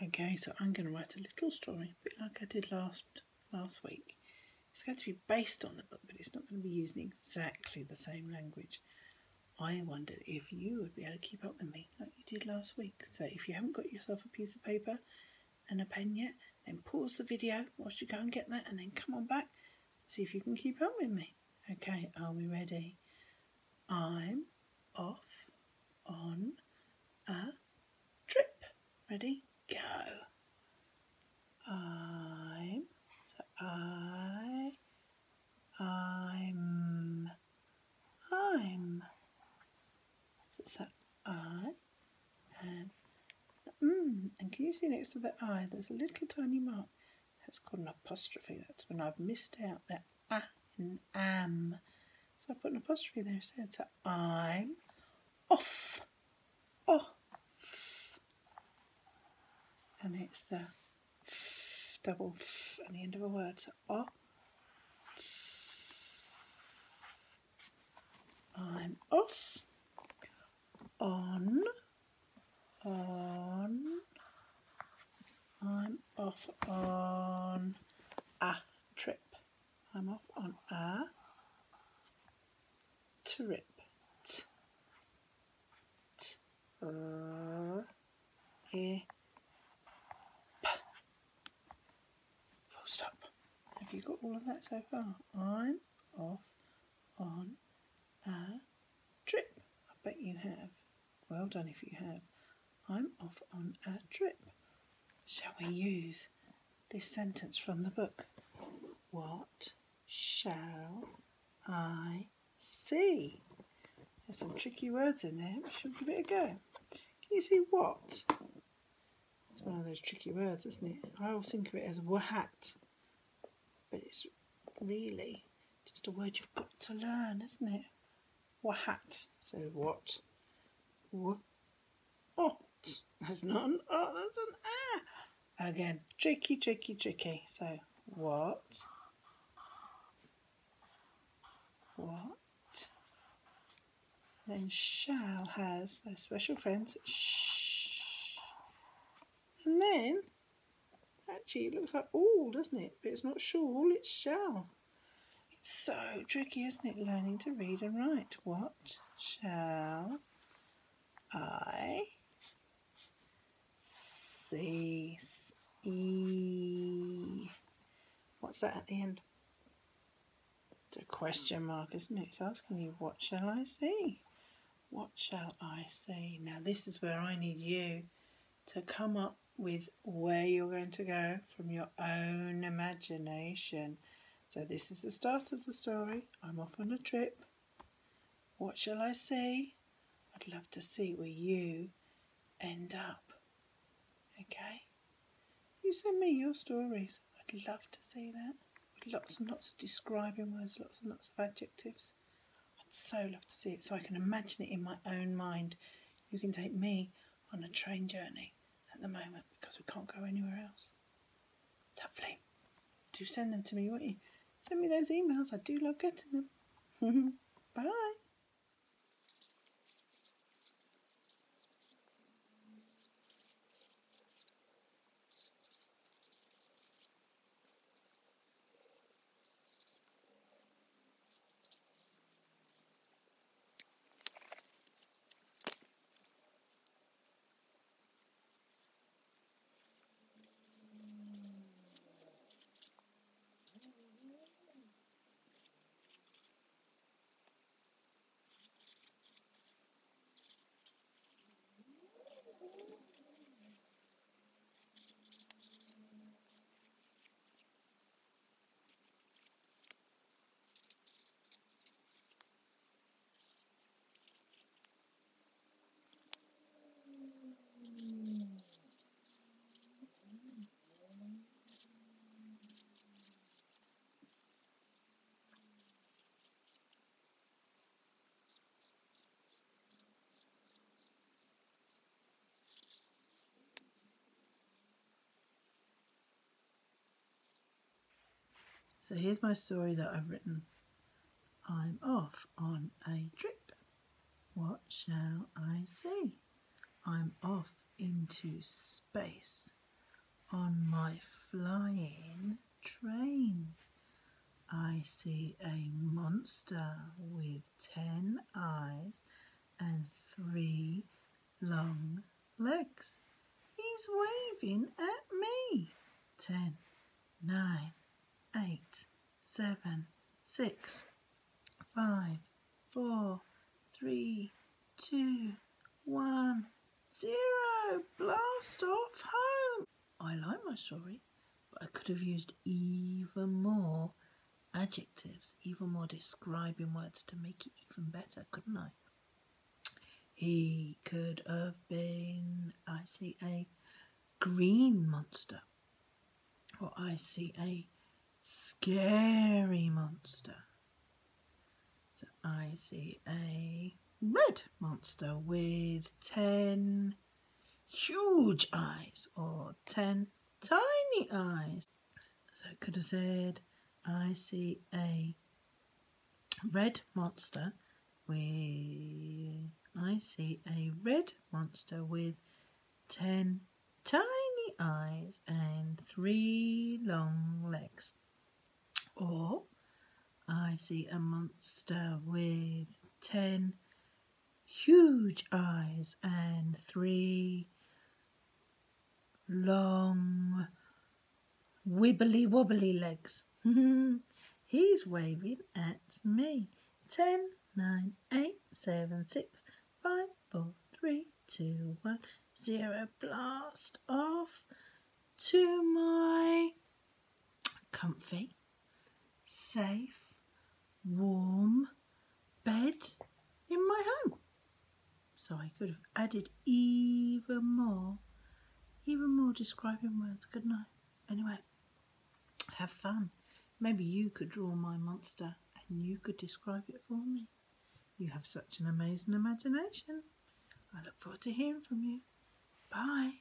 Okay, so I'm going to write a little story, a bit like I did last week. It's going to be based on the book, but it's not going to be using exactly the same language. I wondered if you would be able to keep up with me like you did last week. So if you haven't got yourself a piece of paper and a pen yet, then pause the video whilst you go and get that, and then come on back and see if you can keep up with me. Okay, are we ready? I'm off on a trip. Ready? Go. I'm So it's that I and can you see next to the I there's a little tiny mark? That's called an apostrophe. That's when I've missed out that a and am. So I put an apostrophe there instead. So I'm off. Off. And it's the double f at the end of a word. So off. I'm off on. I'm off on a trip. I'm off on a trip. Full stop. Have you got all of that so far? I'm off on a trip. I bet you have. Well done if you have. I'm off on a trip. Shall we use this sentence from the book? What shall I see? There's some tricky words in there. We should give it a go. Can you see what? It's one of those tricky words, isn't it? I always think of it as wahat, but it's really just a word you've got to learn, isn't it? Wahat. So what? What? That's not an oh, that's an ah. Again, tricky, tricky, tricky. So what? Then shall has those special friends shh. And then actually it looks like all, doesn't it? But it's not shawl, it's shall. It's so tricky, isn't it, learning to read and write? What shall I see? What's that at the end? It's a question mark, isn't it? It's asking you, what shall I see? What shall I see? Now this is where I need you to come up with where you're going to go from your own imagination. So this is the start of the story. I'm off on a trip. What shall I see? I'd love to see where you end up. Okay? You send me your stories. I'd love to see that. With lots and lots of describing words, lots and lots of adjectives. I'd so love to see it so I can imagine it in my own mind. You can take me on a train journey at the moment because we can't go anywhere else. Lovely. Do send them to me, won't you? Send me those emails. I do love getting them. Bye. So here's my story that I've written. I'm off on a trip. What shall I see? I'm off into space. on my flying train. I see a monster with 10 eyes and 3 long legs. He's waving at me. 10, 9, 8, 7, 6, 5, 4, 3, 2, 1, 0. Blast off home. I like my story, but I could have used even more adjectives, even more describing words to make it even better, couldn't I? He could have been, I see a green monster, or I see a scary monster. So I see a red monster with 10 huge eyes, or 10 tiny eyes. So I could have said, I see a red monster with 10 tiny eyes and 3 long legs. Or I see a monster with 10 huge eyes and 3 long wibbly wobbly legs. He's waving at me. 10, 9, 8, 7, 6, 5, 4, 3, 2, 1, 0. Blast off to my comfy, safe, warm bed in my home. So I could have added even more describing words, couldn't I? Anyway, have fun. Maybe you could draw my monster and you could describe it for me. You have such an amazing imagination. I look forward to hearing from you. Bye.